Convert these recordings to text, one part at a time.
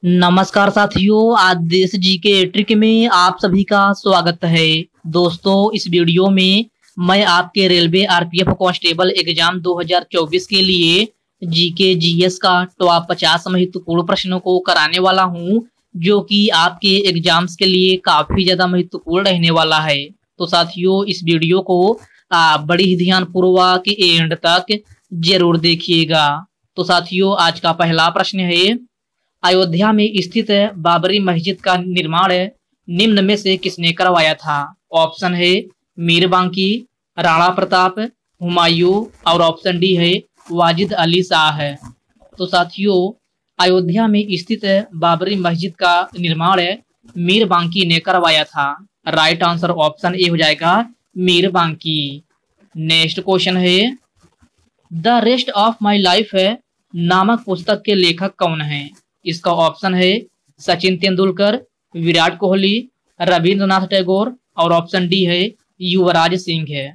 नमस्कार साथियों, आज देश जी के ट्रिक में आप सभी का स्वागत है। दोस्तों, इस वीडियो में मैं आपके रेलवे आरपीएफ कांस्टेबल एग्जाम 2024 के लिए जीके जीएस का टॉप 50 महत्वपूर्ण प्रश्नों को कराने वाला हूं, जो कि आपके एग्जाम्स के लिए काफी ज्यादा महत्वपूर्ण रहने वाला है। तो साथियों, इस वीडियो को आप बड़ी ही ध्यानपूर्वक एंड तक जरूर देखिएगा। तो साथियों, आज का पहला प्रश्न है, अयोध्या में स्थित बाबरी मस्जिद का निर्माण निम्न में से किसने करवाया था? ऑप्शन है मीर बांकी, राणा प्रताप, हुमायूं और ऑप्शन डी है वाजिद अली शाह है। तो साथियों, अयोध्या में स्थित बाबरी मस्जिद का निर्माण मीर बांकी ने करवाया था। राइट आंसर ऑप्शन ए हो जाएगा मीर बांकी। नेक्स्ट क्वेश्चन है, the rest of my life नामक पुस्तक के लेखक कौन है? इसका ऑप्शन है सचिन तेंदुलकर, विराट कोहली, रविंद्रनाथ टैगोर और ऑप्शन डी है युवराज सिंह है।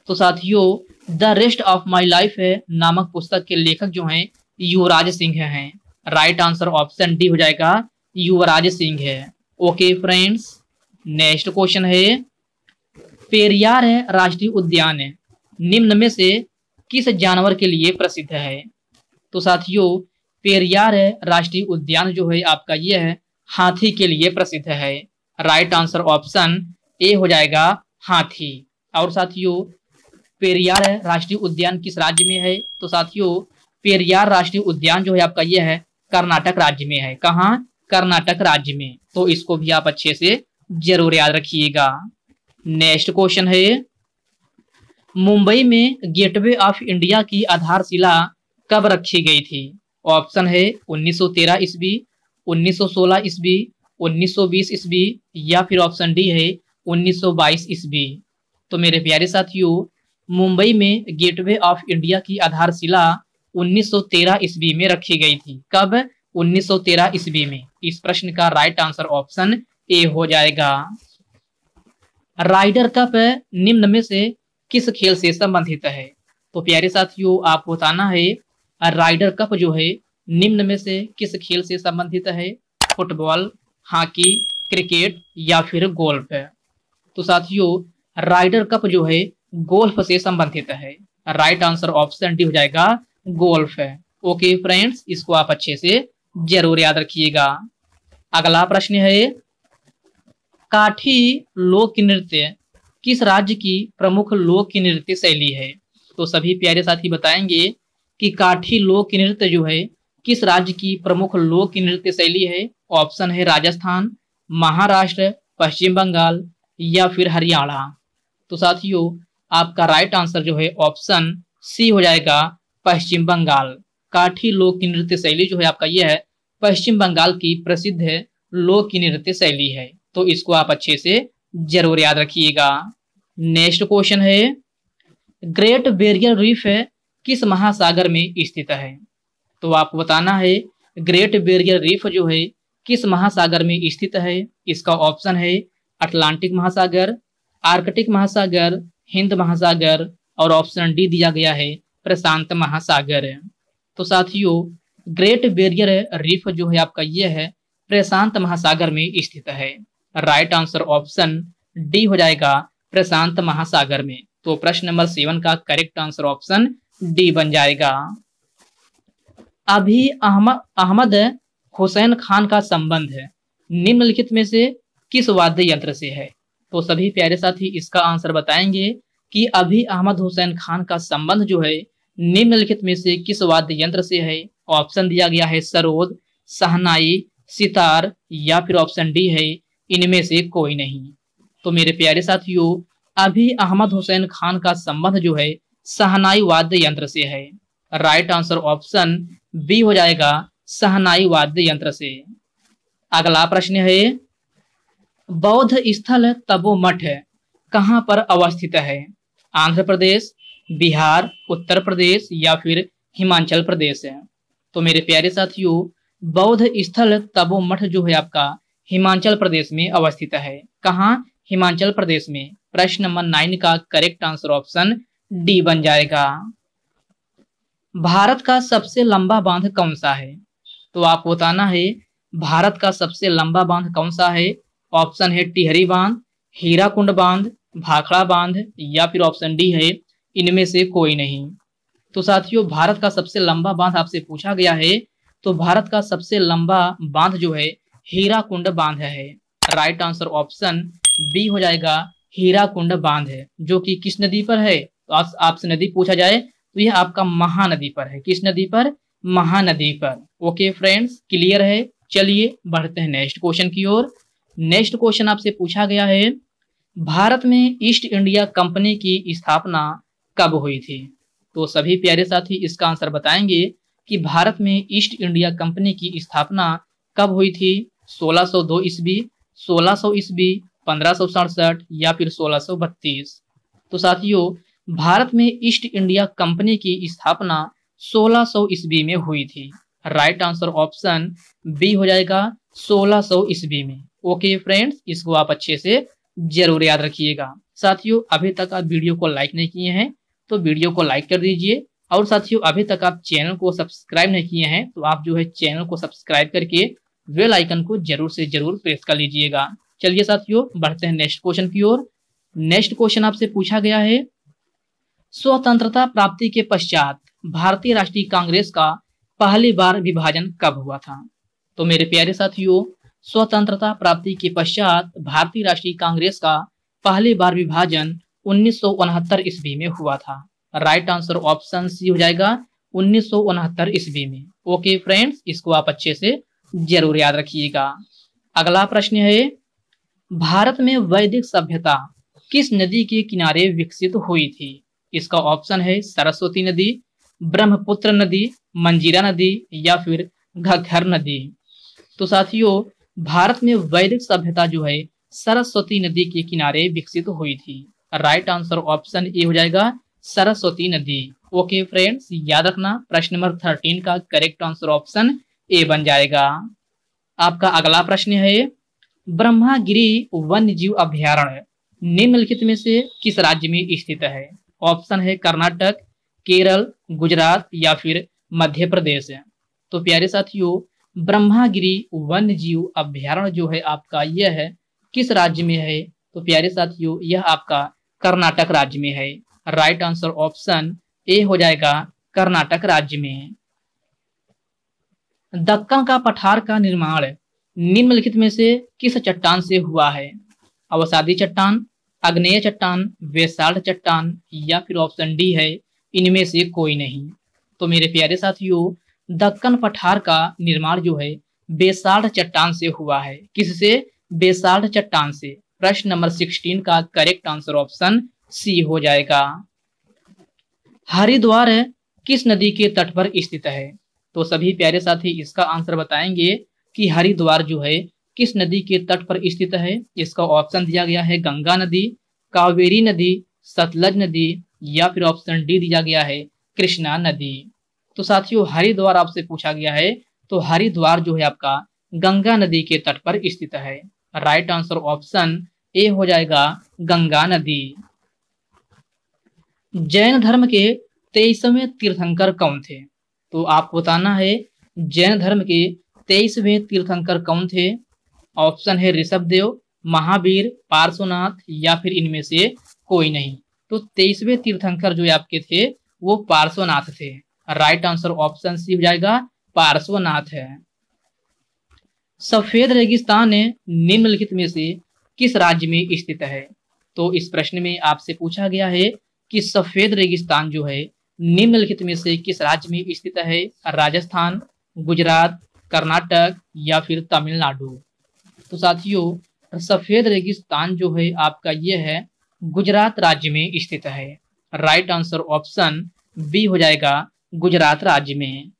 तो साथियों, the rest of my life नामक पुस्तक के लेखक जो हैं युवराज सिंह हैं। राइट आंसर ऑप्शन डी हो जाएगा युवराज सिंह है। ओके फ्रेंड्स, नेक्स्ट क्वेश्चन है, पेरियार राष्ट्रीय उद्यान निम्न में से किस जानवर के लिए प्रसिद्ध है? तो साथियों, पेरियार राष्ट्रीय उद्यान जो है आपका ये है हाथी के लिए प्रसिद्ध है। राइट आंसर ऑप्शन ए हो जाएगा हाथी। और साथियों, पेरियार राष्ट्रीय उद्यान किस राज्य में है? तो साथियों, पेरियार राष्ट्रीय उद्यान जो है आपका ये है कर्नाटक राज्य में है। कहाँ? कर्नाटक राज्य में। तो इसको भी आप अच्छे से जरूर याद रखिएगा। नेक्स्ट क्वेश्चन है, मुंबई में गेटवे ऑफ इंडिया की आधारशिला कब रखी गई थी? ऑप्शन है 1913 ईस्वी, 1916 ईस्वी, 1920 ईस्वी या फिर ऑप्शन डी है 1922 ईस्वी। तो मेरे प्यारे साथियों, मुंबई में गेटवे ऑफ इंडिया की आधारशिला 1913 ईस्वी में रखी गई थी। कब? 1913 ईस्वी में। इस प्रश्न का राइट आंसर ऑप्शन ए हो जाएगा। राइडर कप निम्न में से किस खेल से संबंधित है? तो प्यारे साथियों, आपको बताना है राइडर कप जो है निम्न में से किस खेल से संबंधित है? फुटबॉल, हॉकी, क्रिकेट या फिर गोल्फ है। तो साथियों, राइडर कप जो है गोल्फ से संबंधित है। राइट आंसर ऑप्शन डी हो जाएगा गोल्फ है। ओके फ्रेंड्स, इसको आप अच्छे से जरूर याद रखिएगा। अगला प्रश्न है, काठी लोक नृत्य किस राज्य की प्रमुख लोक नृत्य शैली है? तो सभी प्यारे साथी बताएंगे कि काठी लोक नृत्य जो है किस राज्य की प्रमुख लोक नृत्य शैली है। ऑप्शन है राजस्थान, महाराष्ट्र, पश्चिम बंगाल या फिर हरियाणा। तो साथियों, आपका राइट आंसर जो है ऑप्शन सी हो जाएगा पश्चिम बंगाल। काठी लोक नृत्य शैली जो है आपका यह है पश्चिम बंगाल की प्रसिद्ध लोक नृत्य शैली है। तो इसको आप अच्छे से जरूर याद रखिएगा। नेक्स्ट क्वेश्चन है, ग्रेट बैरियर रीफ किस महासागर में स्थित है? तो आपको बताना है ग्रेट बैरियर रीफ जो है किस महासागर में स्थित है। इसका ऑप्शन है अटलांटिक महासागर, आर्कटिक महासागर, हिंद महासागर और ऑप्शन डी दिया गया है प्रशांत महासागर। तो साथियों, ग्रेट बैरियर रीफ जो है आपका ये है प्रशांत महासागर में स्थित है। राइट आंसर ऑप्शन डी हो जाएगा प्रशांत महासागर में। तो प्रश्न नंबर 7 का करेक्ट आंसर ऑप्शन डी बन जाएगा। अभी अहमद हुसैन खान का संबंध निम्नलिखित में से किस वाद्य यंत्र से है? तो सभी प्यारे साथी इसका आंसर बताएंगे कि अभी अहमद हुसैन खान का संबंध जो है निम्नलिखित में से किस वाद्य यंत्र से है। ऑप्शन दिया गया है सरोद, शहनाई, सितार या फिर ऑप्शन डी है इनमें से कोई नहीं। तो मेरे प्यारे साथियों, अभी अहमद हुसैन खान का संबंध जो है शहनाई वाद्य यंत्र से है। राइट आंसर ऑप्शन बी हो जाएगा शहनाई वाद्य यंत्र से। अगला प्रश्न है, बौद्ध स्थल तपो मठ कहां पर अवस्थित है? आंध्र प्रदेश, बिहार, उत्तर प्रदेश या फिर हिमाचल प्रदेश है। तो मेरे प्यारे साथियों, बौद्ध स्थल तपो मठ जो है आपका हिमाचल प्रदेश में अवस्थित है। कहां? हिमाचल प्रदेश में। प्रश्न नंबर 9 का करेक्ट आंसर ऑप्शन डी बन जाएगा। भारत का सबसे लंबा बांध कौन सा है? तो आपको बताना है भारत का सबसे लंबा बांध कौन सा है? ऑप्शन है टिहरी बांध, हीराकुंड बांध, भाखड़ा बांध या फिर ऑप्शन डी है इनमें से कोई नहीं। तो साथियों, भारत का सबसे लंबा बांध आपसे पूछा गया है, तो भारत का सबसे लंबा बांध जो है हीराकुंड बांध है। राइट आंसर ऑप्शन बी हो जाएगा, हीराकुंड बांध है, जो कि किस नदी पर है? तो आपसे नदी पूछा जाए तो यह आपका महानदी पर है। किस नदी पर? महानदी पर। ओके फ्रेंड्स, क्लियर है। चलिए बढ़ते हैं नेक्स्ट क्वेश्चन की ओर। नेक्स्ट क्वेश्चन आपसे पूछा गया है, भारत में ईस्ट इंडिया कंपनी की स्थापना कब हुई थी? तो सभी प्यारे साथी इसका आंसर बताएंगे कि भारत में ईस्ट इंडिया कंपनी की स्थापना कब हुई थी। 1602 ईस्वी, 1600 ईस्वी, 1567 या फिर 1632। तो साथियों, भारत में ईस्ट इंडिया कंपनी की स्थापना 1600 ईस्वी में हुई थी। राइट आंसर ऑप्शन बी हो जाएगा, 1600 ईस्वी में। ओके फ्रेंड्स, इसको आप अच्छे से जरूर याद रखिएगा। साथियों, अभी तक आप वीडियो को लाइक नहीं किए हैं तो वीडियो को लाइक कर दीजिए, और साथियों अभी तक आप चैनल को सब्सक्राइब नहीं किए हैं तो आप जो है चैनल को सब्सक्राइब करके बेल आइकन को जरूर से जरूर प्रेस कर लीजिएगा। चलिए साथियों, बढ़ते हैं नेक्स्ट क्वेश्चन की ओर। नेक्स्ट क्वेश्चन आपसे पूछा गया है, स्वतंत्रता प्राप्ति के पश्चात भारतीय राष्ट्रीय कांग्रेस का पहली बार विभाजन कब हुआ था? तो मेरे प्यारे साथियों, स्वतंत्रता प्राप्ति के पश्चात भारतीय राष्ट्रीय कांग्रेस का पहली बार विभाजन 1969 ईस्वी में हुआ था। राइट आंसर ऑप्शन सी हो जाएगा, 1969 ईस्वी में। ओके फ्रेंड्स, इसको आप अच्छे से जरूर याद रखिएगा। अगला प्रश्न है, भारत में वैदिक सभ्यता किस नदी के किनारे विकसित हुई थी? इसका ऑप्शन है सरस्वती नदी, ब्रह्मपुत्र नदी, मंजीरा नदी या फिर घग्गर नदी। तो साथियों, भारत में वैदिक सभ्यता जो है सरस्वती नदी के किनारे विकसित हुई थी। राइट आंसर ऑप्शन ए हो जाएगा, सरस्वती नदी। ओके फ्रेंड्स, याद रखना प्रश्न नंबर 13 का करेक्ट आंसर ऑप्शन ए बन जाएगा। आपका अगला प्रश्न है, ब्रह्मागिरी वन्य जीव अभ्यारण्य निम्नलिखित में से किस राज्य में स्थित है? ऑप्शन है कर्नाटक, केरल, गुजरात या फिर मध्य प्रदेश। तो प्यारे साथियों, ब्रह्मागिरी वन्य जीव अभ्यारण्य जो है आपका यह है किस राज्य में है? तो प्यारे साथियों, यह आपका कर्नाटक राज्य में है। राइट आंसर ऑप्शन ए हो जाएगा, कर्नाटक राज्य में। दक्कन का पठार का निर्माण निम्नलिखित में से किस चट्टान से हुआ है? अवसादी चट्टान, आग्नेय चट्टान, बेसाल्ट चट्टान या फिर ऑप्शन डी है इनमें से कोई नहीं। तो मेरे प्यारे साथियों, दक्कन पठार का निर्माण जो है बेसाल्ट चट्टान से हुआ है। किससे? बेसाल्ट चट्टान से। प्रश्न नंबर 16 का करेक्ट आंसर ऑप्शन सी हो जाएगा। हरिद्वार किस नदी के तट पर स्थित है? तो सभी प्यारे साथी इसका आंसर बताएंगे कि हरिद्वार जो है किस नदी के तट पर स्थित है। इसका ऑप्शन दिया गया है गंगा नदी, कावेरी नदी, सतलज नदी या फिर ऑप्शन डी दिया गया है कृष्णा नदी। तो साथियों, हरिद्वार आपसे पूछा गया है, तो हरिद्वार जो है आपका गंगा नदी के तट पर स्थित है। राइट आंसर ऑप्शन ए हो जाएगा, गंगा नदी। जैन धर्म के 23वें तीर्थंकर कौन थे? तो आपको बताना है जैन धर्म के 23वें तीर्थंकर कौन थे। ऑप्शन है ऋषभदेव, महावीर, पार्श्वनाथ या फिर इनमें से कोई नहीं। तो 23वें तीर्थंकर जो आपके थे वो पार्श्वनाथ थे। राइट आंसर ऑप्शन सी हो जाएगा, पार्श्वनाथ है। सफेद रेगिस्तान निम्नलिखित में से किस राज्य में स्थित है? तो इस प्रश्न में आपसे पूछा गया है कि सफेद रेगिस्तान जो है निम्नलिखित में से किस राज्य में स्थित है? राजस्थान, गुजरात, कर्नाटक या फिर तमिलनाडु। तो साथियों, सफेद रेगिस्तान जो है आपका ये है गुजरात राज्य में स्थित है। राइट आंसर ऑप्शन बी हो जाएगा, गुजरात राज्य में।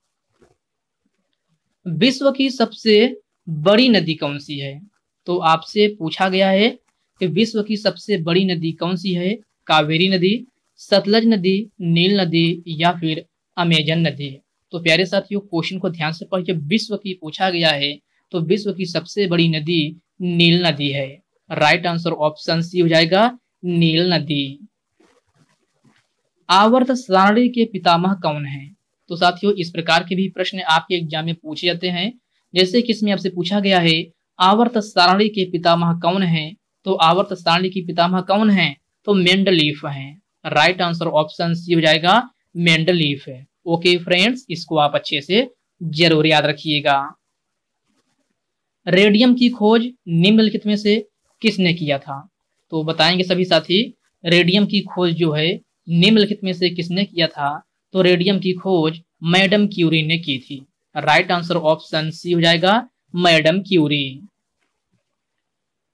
विश्व की सबसे बड़ी नदी कौन सी है? तो आपसे पूछा गया है कि विश्व की सबसे बड़ी नदी कौन सी है? कावेरी नदी, सतलज नदी, नील नदी या फिर अमेजन नदी। तो प्यारे साथियों, क्वेश्चन को ध्यान से पढ़िए। विश्व की पूछा गया है तो विश्व की सबसे बड़ी नदी नील नदी है। राइट आंसर ऑप्शन सी हो जाएगा, नील नदी। आवर्त सारणी के पितामह कौन है? तो साथियों, इस प्रकार के भी प्रश्न आपके एग्जाम में पूछे जाते हैं। जैसे कि इसमें आपसे पूछा गया है आवर्त सारणी के पितामह कौन है, तो आवर्त सारणी की पितामह कौन है, तो मेंडलीफ है। राइट आंसर ऑप्शन सी हो जाएगा, मेंडलीफ है। ओके फ्रेंड्स, इसको आप अच्छे से जरूर याद रखिएगा। रेडियम की खोज निम्नलिखित में से किसने किया था, तो बताएंगे सभी साथी। रेडियम की खोज जो है निम्नलिखित में से किसने किया था, तो रेडियम की खोज मैडम क्यूरी ने की थी। राइट आंसर ऑप्शन सी हो जाएगा, मैडम क्यूरी।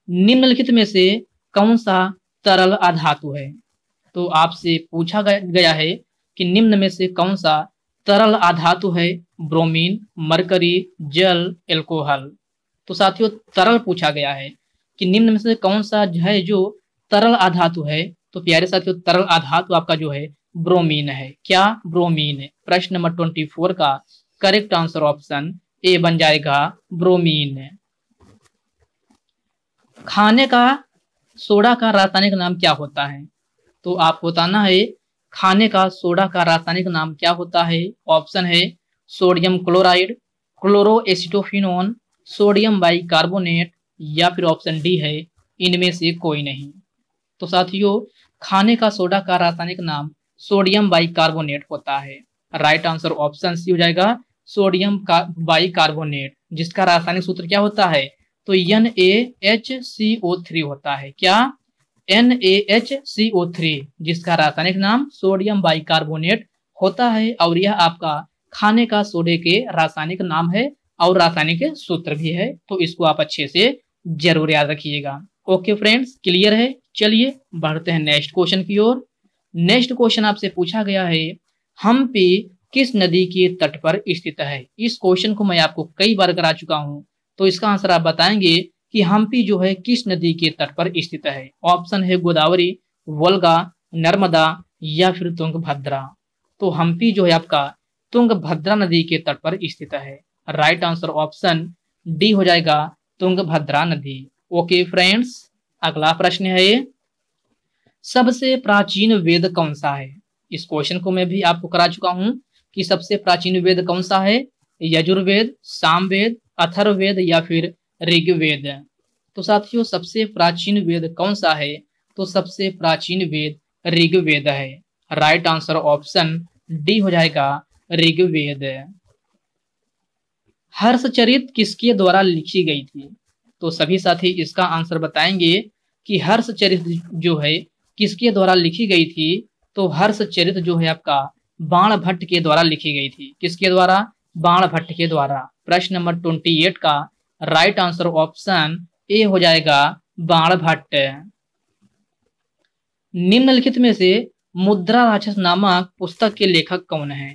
निम्नलिखित में से कौन सा तरल अधातु है, तो आपसे पूछा गया है कि निम्न में से कौन सा तरल अधातु है, ब्रोमीन, मरकरी, जल, एल्कोहल। तो साथियों तरल पूछा गया है कि निम्न में से कौन सा है जो तरल अधातु है, तो प्यारे साथियों तरल अधातु आपका जो है ब्रोमीन है। क्या, ब्रोमीन है। प्रश्न नंबर 24 का करेक्ट आंसर ऑप्शन ए बन जाएगा, ब्रोमीन। खाने का सोडा का रासायनिक नाम क्या होता है, तो आपको बताना है खाने का सोडा का रासायनिक नाम क्या होता है। ऑप्शन है सोडियम क्लोराइड, क्लोरोएसिटोफिनोन, सोडियम बाइकार्बोनेट, या फिर ऑप्शन डी है इनमें से कोई नहीं। तो साथियों खाने का सोडा का रासायनिक नाम सोडियम बाइकार्बोनेट होता है। राइट आंसर ऑप्शन सी हो जाएगा, सोडियम बाइकार्बोनेट, जिसका रासायनिक सूत्र क्या होता है, तो NaHCO3 होता है। क्या, NaHCO3, जिसका रासायनिक नाम सोडियम बाइकार्बोनेट होता है। और यह आपका खाने का सोडे के रासायनिक नाम है और रासायनिक सूत्र भी है, तो इसको आप अच्छे से जरूर याद रखिएगा। ओके फ्रेंड्स, क्लियर है। चलिए बढ़ते हैं नेक्स्ट क्वेश्चन की ओर। नेक्स्ट क्वेश्चन आपसे पूछा गया है हम्पी किस नदी के तट पर स्थित है। इस क्वेश्चन को मैं आपको कई बार करा चुका हूं, तो इसका आंसर आप बताएंगे कि हम्पी जो है किस नदी के तट पर स्थित है। ऑप्शन है गोदावरी, वोल्गा, नर्मदा, या फिर तुंगभद्रा। तो हम्पी जो है आपका तुंगभद्रा नदी के तट पर स्थित है। राइट आंसर ऑप्शन डी हो जाएगा, तुंगभद्रा नदी। ओके फ्रेंड्स, अगला प्रश्न है सबसे प्राचीन वेद कौन सा है। इस क्वेश्चन को मैं भी आपको करा चुका हूं कि सबसे प्राचीन वेद कौन सा है, यजुर्वेद, सामवेद, अथर्ववेद, या फिर ऋग्वेद। तो साथियों सबसे प्राचीन वेद कौन सा है, तो सबसे प्राचीन वेद ऋग्वेद है। राइट आंसर ऑप्शन डी हो जाएगा, ऋग्वेद। हर्षचरित किसके द्वारा लिखी गई थी, तो सभी साथी इसका आंसर बताएंगे कि हर्षचरित जो है किसके द्वारा लिखी गई थी। तो हर्षचरित जो है आपका बाणभट्ट के द्वारा लिखी गई थी। किसके द्वारा, बाणभट्ट के द्वारा। प्रश्न नंबर 28 का राइट आंसर ऑप्शन ए हो जाएगा, बाणभट्ट। निम्नलिखित में से मुद्रा राक्षस नामक पुस्तक के लेखक कौन है,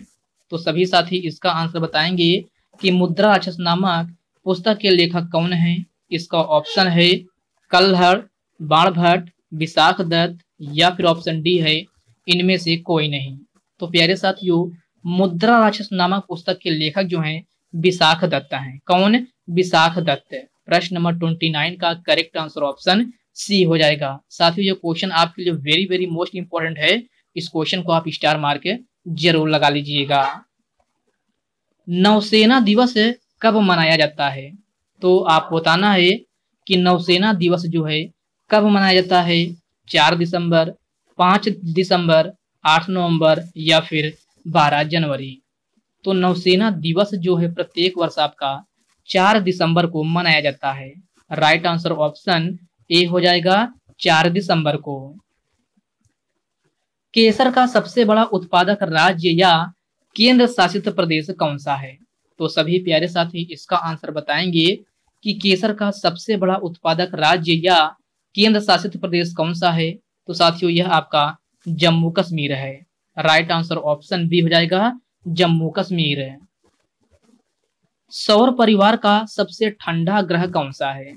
तो सभी साथी इसका आंसर बताएंगे कि मुद्रा राक्षस नामक पुस्तक के लेखक कौन है। इसका ऑप्शन है कल्हड़, बाणभट्ट, विशाख दत्त, या फिर ऑप्शन डी है इनमें से कोई नहीं। तो प्यारे साथियों मुद्रा राक्षस नामक पुस्तक के लेखक जो हैं विशाख दत्त हैं। कौन, विशाख दत्त। प्रश्न नंबर 29 का करेक्ट आंसर ऑप्शन सी हो जाएगा। साथियों ये क्वेश्चन आपके लिए वेरी वेरी मोस्ट इंपॉर्टेंट है, इस क्वेश्चन को आप स्टार मार के जरूर लगा लीजिएगा। नौसेना दिवस कब मनाया जाता है, तो आप बताना है कि नौसेना दिवस जो है कब मनाया जाता है। 4 दिसंबर, 5 दिसंबर, 8 नवंबर, या फिर 12 जनवरी। तो नौसेना दिवस जो है प्रत्येक वर्ष आपका 4 दिसंबर को मनाया जाता है। राइट आंसर ऑप्शन ए हो जाएगा, 4 दिसंबर को। केसर का सबसे बड़ा उत्पादक राज्य या केंद्र शासित प्रदेश कौन सा है, तो सभी प्यारे साथी इसका आंसर बताएंगे कि केसर का सबसे बड़ा उत्पादक राज्य या केंद्र शासित प्रदेश कौन सा है। तो साथियों यह आपका जम्मू कश्मीर है। राइट आंसर ऑप्शन बी हो जाएगा, जम्मू कश्मीर। सौर परिवार का सबसे ठंडा ग्रह कौन सा है,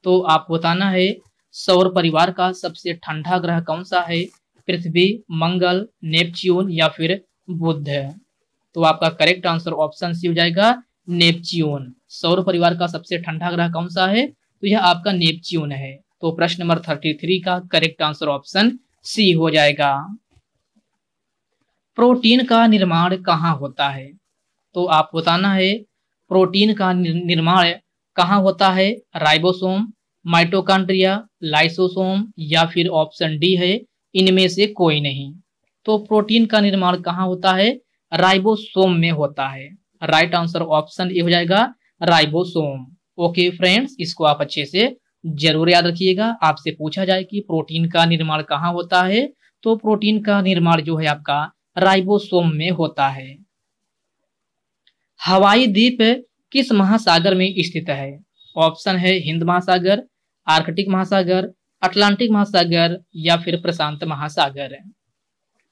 तो आप बताना है सौर परिवार का सबसे ठंडा ग्रह कौन सा है। पृथ्वी, मंगल, नेपच्यून, या फिर बुध। तो आपका करेक्ट आंसर ऑप्शन सी हो जाएगा, नेपच्यून। सौर परिवार का सबसे ठंडा ग्रह कौन सा है, तो यह आपका नेपच्यून है। तो प्रश्न नंबर 33 का करेक्ट आंसर ऑप्शन सी हो जाएगा। प्रोटीन का निर्माण कहाँ होता है, तो आप बताना है प्रोटीन का निर्माण कहाँ होता है? राइबोसोम, माइटोकॉन्ड्रिया, लाइसोसोम या फिर ऑप्शन डी है इनमें से कोई नहीं। तो प्रोटीन का निर्माण कहाँ होता है? राइबोसोम में होता है। राइट आंसर ऑप्शन ए हो जाएगा राइबोसोम। ओके फ्रेंड्स, इसको आप अच्छे से जरूर याद रखिएगा। आपसे पूछा जाए कि प्रोटीन का निर्माण कहाँ होता है, तो प्रोटीन का निर्माण जो है आपका राइबोसोम में होता है। हवाई द्वीप किस महासागर में स्थित है? ऑप्शन है हिंद महासागर, आर्कटिक महासागर, अटलांटिक महासागर या फिर प्रशांत महासागर।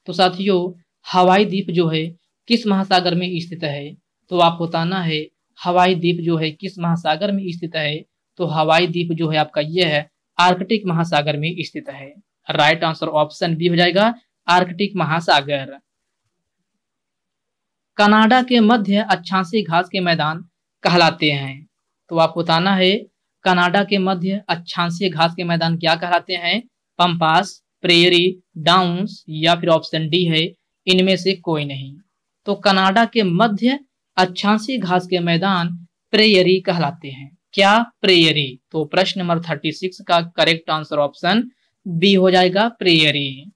तो साथियों, हवाई द्वीप जो है किस महासागर में स्थित है? तो आपको बताना है हवाई द्वीप जो है किस महासागर में स्थित है। तो हवाई द्वीप जो है आपका ये है आर्कटिक महासागर में स्थित है। राइट आंसर ऑप्शन बी हो जाएगा आर्कटिक महासागर। कनाडा के मध्य अक्षांशीय घास के मैदान कहलाते हैं। तो आपको बताना है कनाडा के मध्य अक्षांशीय घास के मैदान क्या कहलाते हैं? पंपास, प्रेयरी, डाउन्स या फिर ऑप्शन डी है इनमें से कोई नहीं। तो कनाडा के मध्य अक्षांशीय घास के मैदान प्रेयरी कहलाते हैं। क्या? प्रेयरी। तो प्रश्न नंबर 36 का करेक्ट आंसर ऑप्शन बी हो जाएगा प्रेयरी।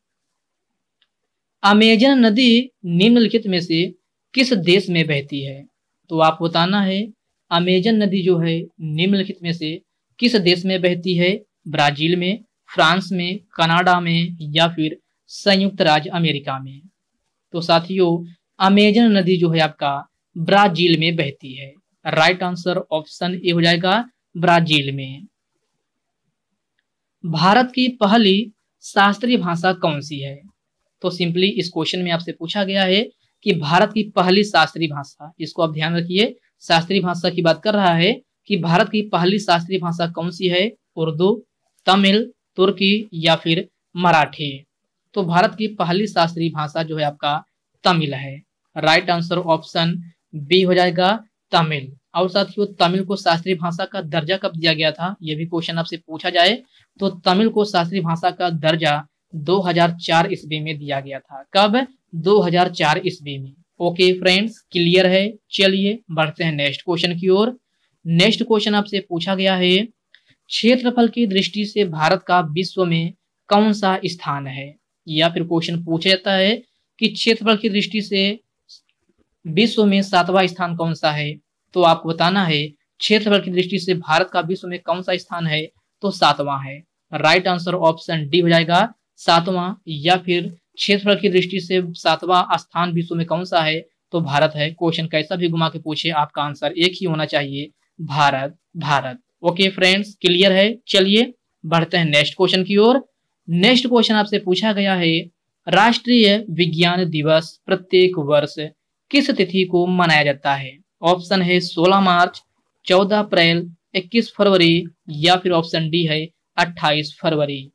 अमेजन नदी निम्नलिखित में से किस देश में बहती है? तो आपको बताना है अमेजन नदी जो है निम्नलिखित में से किस देश में बहती है? ब्राजील में, फ्रांस में, कनाडा में या फिर संयुक्त राज्य अमेरिका में। तो साथियों, अमेजन नदी जो है आपका ब्राजील में बहती है। राइट आंसर ऑप्शन ए हो जाएगा ब्राजील में। भारत की पहली शास्त्रीय भाषा कौन सी है? तो सिंपली इस क्वेश्चन में आपसे पूछा गया है कि भारत की पहली शास्त्रीय भाषा, इसको आप ध्यान रखिए, शास्त्रीय भाषा की बात कर रहा है कि भारत की पहली शास्त्रीय भाषा कौन सी है? उर्दू, तमिल, तुर्की या फिर मराठी। तो भारत की पहली शास्त्रीय भाषा जो है आपका तमिल है। राइट आंसर ऑप्शन बी हो जाएगा तमिल। और साथियों, तमिल को शास्त्रीय भाषा का दर्जा कब दिया गया था? यह भी क्वेश्चन आपसे पूछा जाए तो तमिल को शास्त्रीय भाषा का दर्जा 2004 ईस्वी में दिया गया था। कब? 2004 ईस्वी में। ओके फ्रेंड्स, क्लियर है। चलिए बढ़ते हैं नेक्स्ट क्वेश्चन की ओर। नेक्स्ट क्वेश्चन आपसे पूछा गया है क्षेत्रफल की दृष्टि से भारत का विश्व में कौन सा स्थान है? या फिर क्वेश्चन पूछा जाता है कि क्षेत्रफल की दृष्टि से विश्व में 7वां स्थान कौन सा है? तो आपको बताना है क्षेत्रफल की दृष्टि से भारत का विश्व में कौन सा स्थान है? तो 7वां है। राइट आंसर ऑप्शन डी हो जाएगा 7वां। या फिर क्षेत्रफल की दृष्टि से 7वां स्थान विश्व में कौन सा है? तो भारत है। क्वेश्चन कैसा भी घुमा के पूछे, आपका आंसर एक ही होना चाहिए, Bharat, Bharat. Okay friends, clear है। चलिए बढ़ते हैं नेक्स्ट क्वेश्चन की ओर। नेक्स्ट क्वेश्चन आपसे पूछा गया है राष्ट्रीय विज्ञान दिवस प्रत्येक वर्ष किस तिथि को मनाया जाता है? ऑप्शन है 16 मार्च, 14 अप्रैल, 21 फरवरी या फिर ऑप्शन डी है 28 फरवरी।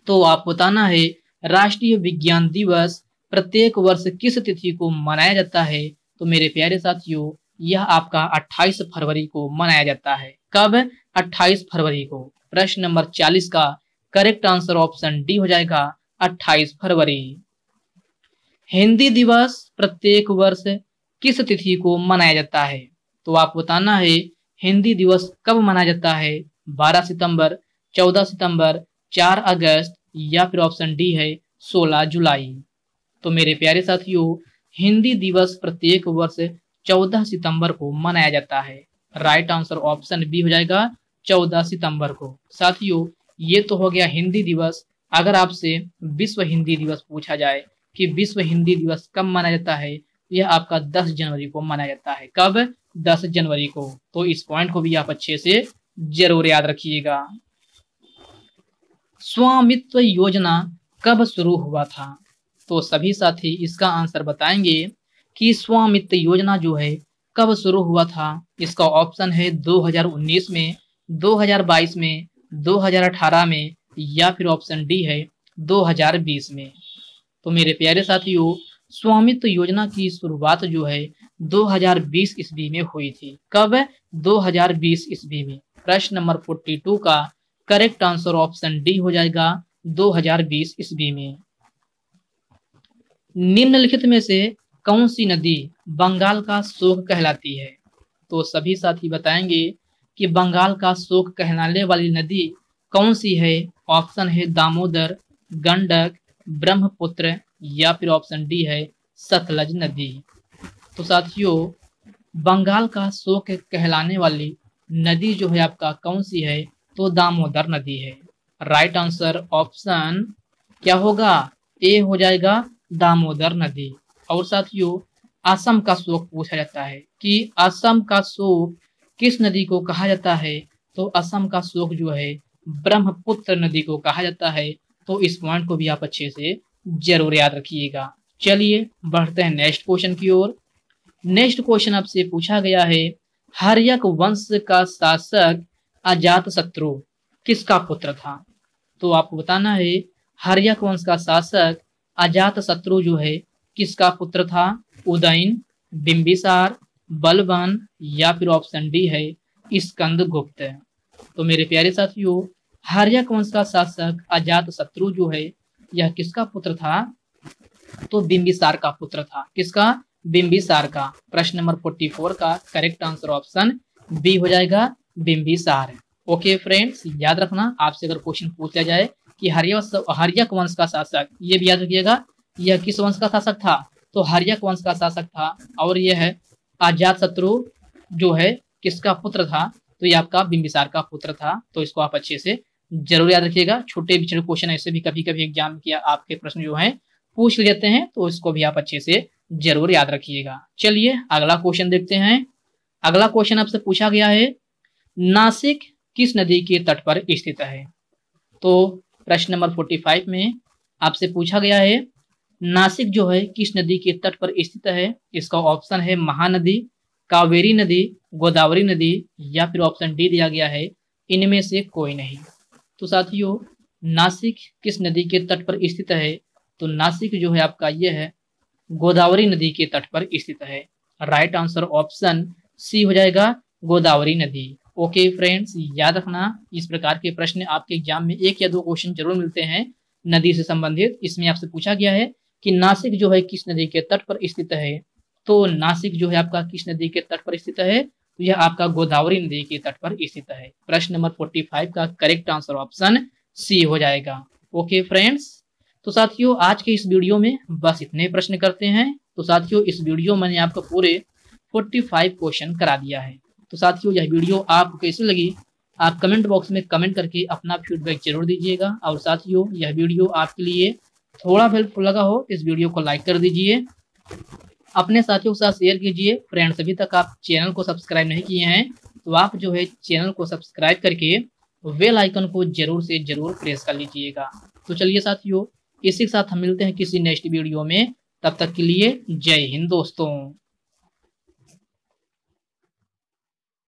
तो आप बताना है राष्ट्रीय विज्ञान दिवस प्रत्येक वर्ष किस तिथि को मनाया जाता है? तो मेरे प्यारे साथियों, यह आपका 28 फरवरी को मनाया जाता है। कब? 28 फरवरी को। प्रश्न नंबर 40 का करेक्ट आंसर ऑप्शन डी हो जाएगा 28 फरवरी। हिंदी दिवस प्रत्येक वर्ष किस तिथि को मनाया जाता है? तो आपको बताना है हिंदी दिवस कब मनाया जाता है? 12 सितंबर, 14 सितंबर, 4 अगस्त या फिर ऑप्शन डी है 16 जुलाई। तो मेरे प्यारे साथियों, हिंदी दिवस प्रत्येक वर्ष 14 सितंबर को मनाया जाता है। राइट आंसर ऑप्शन बी हो जाएगा 14 सितंबर को। साथियों, ये तो हो गया हिंदी दिवस। अगर आपसे विश्व हिंदी दिवस पूछा जाए कि विश्व हिंदी दिवस कब मनाया जाता है, यह आपका 10 जनवरी को मनाया जाता है। कब? 10 जनवरी को। तो इस पॉइंट को भी आप अच्छे से जरूर याद रखिएगा। स्वामित्व योजना कब शुरू हुआ था? तो सभी साथी इसका आंसर बताएंगे कि स्वामित्व योजना जो है कब शुरू हुआ था। इसका ऑप्शन है 2019 में, 2022 में, 2018 में या फिर ऑप्शन डी है 2020 में। तो मेरे प्यारे साथियों, स्वामित्व योजना की शुरुआत जो है 2020 ईस्वी में हुई थी। कब? 2020 ईस्वी में। प्रश्न नंबर 42 का करेक्ट आंसर ऑप्शन डी हो जाएगा 2020 ईस्वी में। निम्नलिखित में से कौन सी नदी बंगाल का शोक कहलाती है? तो सभी साथी बताएंगे कि बंगाल का शोक कहलाने वाली नदी कौन सी है। ऑप्शन है दामोदर, गंडक, ब्रह्मपुत्र या फिर ऑप्शन डी है सतलज नदी। तो साथियों बंगाल का शोक कहलाने वाली नदी जो है आपका कौन सी है, तो दामोदर नदी है। राइट आंसर ऑप्शन क्या होगा, ए हो जाएगा दामोदर नदी। और साथियों असम का शोक पूछा जाता है कि असम का शोक किस नदी को कहा जाता है, तो असम का शोक जो है ब्रह्मपुत्र नदी को कहा जाता है। तो इस पॉइंट को भी आप अच्छे से जरूर याद रखिएगा। चलिए बढ़ते हैं नेक्स्ट क्वेश्चन की ओर। नेक्स्ट क्वेश्चन आपसे पूछा गया है, हर्यक वंश का शासक अजातशत्रु किसका पुत्र था। तो आपको बताना है हर्यक वंश का शासक अजातशत्रु जो है किसका पुत्र था। उदयन, बिंबिसार, बलवान या फिर ऑप्शन डी है स्कंदगुप्त। तो मेरे प्यारे साथियों हर्यक वंश का शासक अजातशत्रु जो है यह किसका पुत्र था, तो बिंबिसार का पुत्र था। किसका, बिंबिसार का। प्रश्न नंबर 44 का करेक्ट आंसर ऑप्शन बी हो जाएगा बिंबिसार। ओके फ्रेंड्स, याद रखना आपसे अगर क्वेश्चन पूछा जाए कि हर्यक वंश का शासक, ये भी याद रखिएगा यह किस वंश का शासक था, तो हर्यक वंश का शासक था। और यह है अजातशत्रु जो है किसका पुत्र था, तो ये आपका बिंबिसार का पुत्र था। तो इसको आप अच्छे से जरूर याद रखिएगा। छोटे बिछड़े क्वेश्चन ऐसे भी कभी कभी एग्जाम किया आपके प्रश्न जो है पूछ लेते हैं, तो इसको भी आप अच्छे से जरूर याद रखिएगा। चलिए अगला क्वेश्चन देखते हैं। अगला क्वेश्चन आपसे पूछा गया है, नासिक किस नदी के तट पर स्थित है। तो प्रश्न नंबर 45 में आपसे पूछा गया है नासिक जो है किस नदी के तट पर स्थित है। इसका ऑप्शन है महानदी, कावेरी नदी, गोदावरी नदी या फिर ऑप्शन डी दिया गया है इनमें से कोई नहीं। तो साथियों नासिक किस नदी के तट पर स्थित है, तो नासिक जो है आपका यह है गोदावरी नदी के तट पर स्थित है। राइट आंसर ऑप्शन सी हो जाएगा गोदावरी नदी। ओके फ्रेंड्स, याद रखना इस प्रकार के प्रश्न आपके एग्जाम में 1 या 2 क्वेश्चन जरूर मिलते हैं नदी से संबंधित। इसमें आपसे पूछा गया है कि नासिक जो है किस नदी के तट पर स्थित है। तो नासिक जो है आपका किस नदी के तट पर स्थित है, तो यह आपका गोदावरी नदी के तट पर स्थित है। प्रश्न नंबर 45 का करेक्ट आंसर ऑप्शन सी हो जाएगा। ओके फ्रेंड्स, तो साथियों आज के इस वीडियो में बस इतने प्रश्न करते हैं। तो साथियों इस वीडियो में मैंने आपको पूरे 45 क्वेश्चन करा दिया है। तो साथियों यह वीडियो आपको कैसी लगी आप कमेंट बॉक्स में कमेंट करके अपना फीडबैक जरूर दीजिएगा। और साथियों यह वीडियो आपके लिए थोड़ा हेल्पफुल लगा हो इस वीडियो को लाइक कर दीजिए, अपने साथियों के साथ शेयर कीजिए। फ्रेंड्स अभी तक आप चैनल को सब्सक्राइब नहीं किए हैं तो आप जो है चैनल को सब्सक्राइब करके बेल आइकन को जरूर से जरूर प्रेस कर लीजिएगा। तो चलिए साथियों इसी के साथ हम मिलते हैं किसी नेक्स्ट वीडियो में, तब तक के लिए जय हिंद दोस्तों।